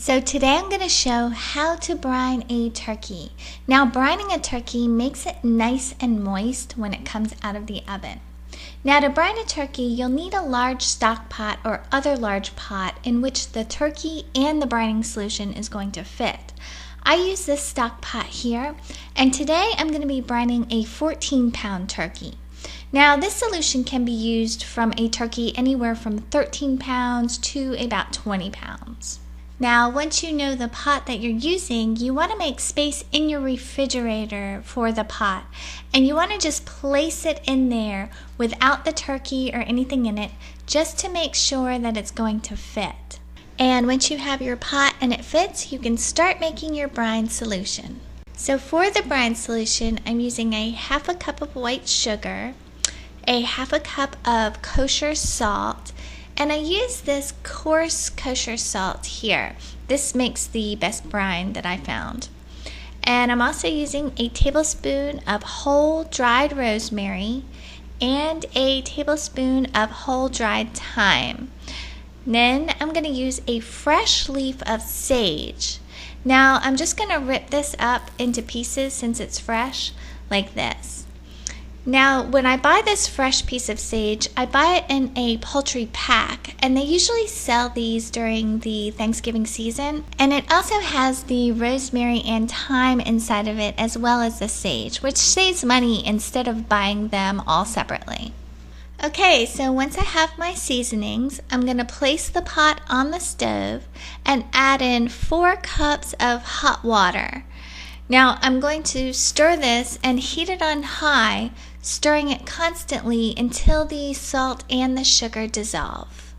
So today I'm going to show how to brine a turkey. Now, brining a turkey makes it nice and moist when it comes out of the oven. Now, to brine a turkey, you'll need a large stock pot or other large pot in which the turkey and the brining solution is going to fit. I use this stock pot here, and today I'm going to be brining a 14-pound turkey. Now, this solution can be used from a turkey anywhere from 13 pounds to about 20 pounds. Now, once you know the pot that you're using, you want to make space in your refrigerator for the pot. And you want to just place it in there without the turkey or anything in it, just to make sure that it's going to fit. And once you have your pot and it fits, you can start making your brine solution. So for the brine solution, I'm using a half a cup of white sugar, a half a cup of kosher salt, and I use this coarse kosher salt here. This makes the best brine that I found. And I'm also using a tablespoon of whole dried rosemary and a tablespoon of whole dried thyme. Then I'm going to use a fresh leaf of sage. Now I'm just going to rip this up into pieces since it's fresh, like this. Now, when I buy this fresh piece of sage, I buy it in a poultry pack, and they usually sell these during the Thanksgiving season. And it also has the rosemary and thyme inside of it, as well as the sage, which saves money instead of buying them all separately. Okay, so once I have my seasonings, I'm going to place the pot on the stove and add in 4 cups of hot water. Now, I'm going to stir this and heat it on high, stirring it constantly until the salt and the sugar dissolve.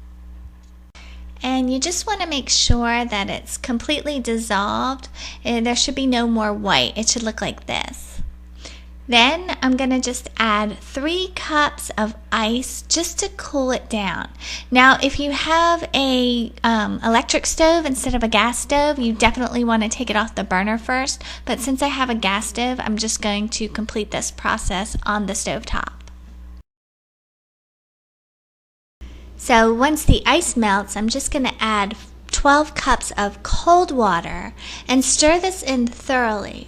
And you just want to make sure that it's completely dissolved. There should be no more white. It should look like this. Then I'm going to just add 3 cups of ice just to cool it down. Now, if you have a electric stove instead of a gas stove, you definitely want to take it off the burner first. But since I have a gas stove, I'm just going to complete this process on the stove top. So once the ice melts, I'm just going to add 12 cups of cold water and stir this in thoroughly.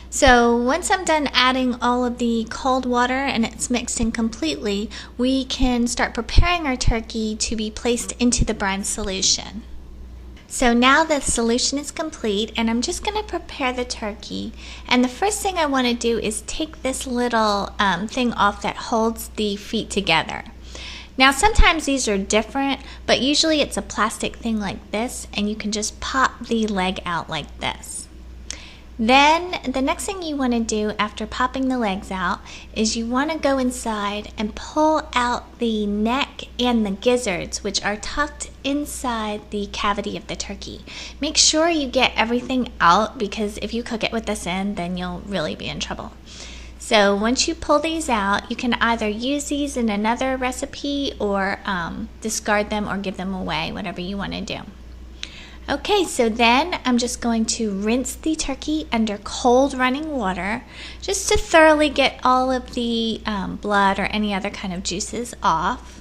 So once I'm done adding all of the cold water and it's mixed in completely, we can start preparing our turkey to be placed into the brine solution. So now the solution is complete, and I'm just going to prepare the turkey. And the first thing I want to do is take this little thing off that holds the feet together. Now, sometimes these are different, but usually it's a plastic thing like this, and you can just pop the leg out like this. Then the next thing you want to do after popping the legs out is you want to go inside and pull out the neck and the gizzards, which are tucked inside the cavity of the turkey. Make sure you get everything out, because if you cook it with this in, then you'll really be in trouble. So once you pull these out, you can either use these in another recipe or discard them or give them away, whatever you want to do. Okay, so then I'm just going to rinse the turkey under cold running water just to thoroughly get all of the blood or any other kind of juices off.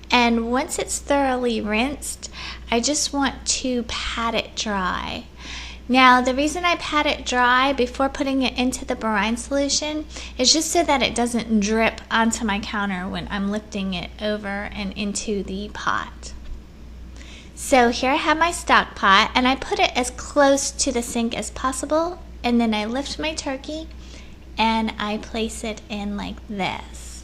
And once it's thoroughly rinsed, I just want to pat it dry. Now, the reason I pat it dry before putting it into the brine solution is just so that it doesn't drip onto my counter when I'm lifting it over and into the pot. So here I have my stock pot, and I put it as close to the sink as possible, and then I lift my turkey and I place it in like this.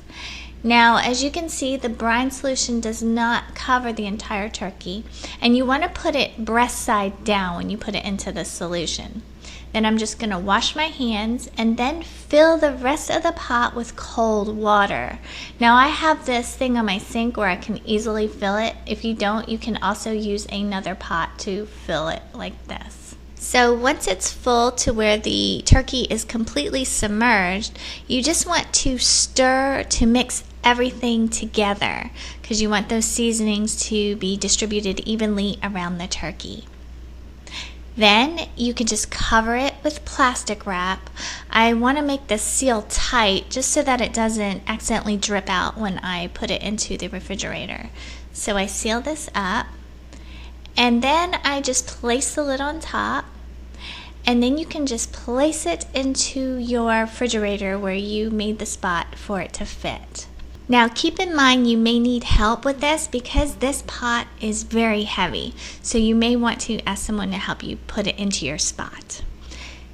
Now, as you can see, the brine solution does not cover the entire turkey, and you want to put it breast side down when you put it into the solution. Then I'm just going to wash my hands and then fill the rest of the pot with cold water. Now, I have this thing on my sink where I can easily fill it. If you don't, you can also use another pot to fill it like this. So once it's full to where the turkey is completely submerged, you just want to stir to mix everything together, because you want those seasonings to be distributed evenly around the turkey. Then you can just cover it with plastic wrap. I want to make this seal tight just so that it doesn't accidentally drip out when I put it into the refrigerator. So I seal this up, And then I just place the lid on top, and then you can just place it into your refrigerator where you made the spot for it to fit. Now keep in mind you may need help with this because this pot is very heavy, so you may want to ask someone to help you put it into your spot.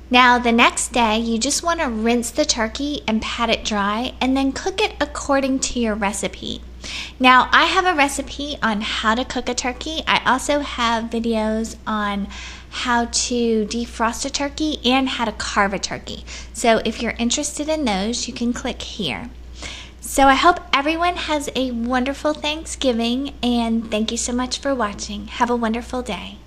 Now the next day you just want to rinse the turkey and pat it dry and then cook it according to your recipe. Now I have a recipe on how to cook a turkey. I also have videos on how to defrost a turkey and how to carve a turkey. So if you're interested in those, you can click here. So I hope everyone has a wonderful Thanksgiving, and thank you so much for watching. Have a wonderful day.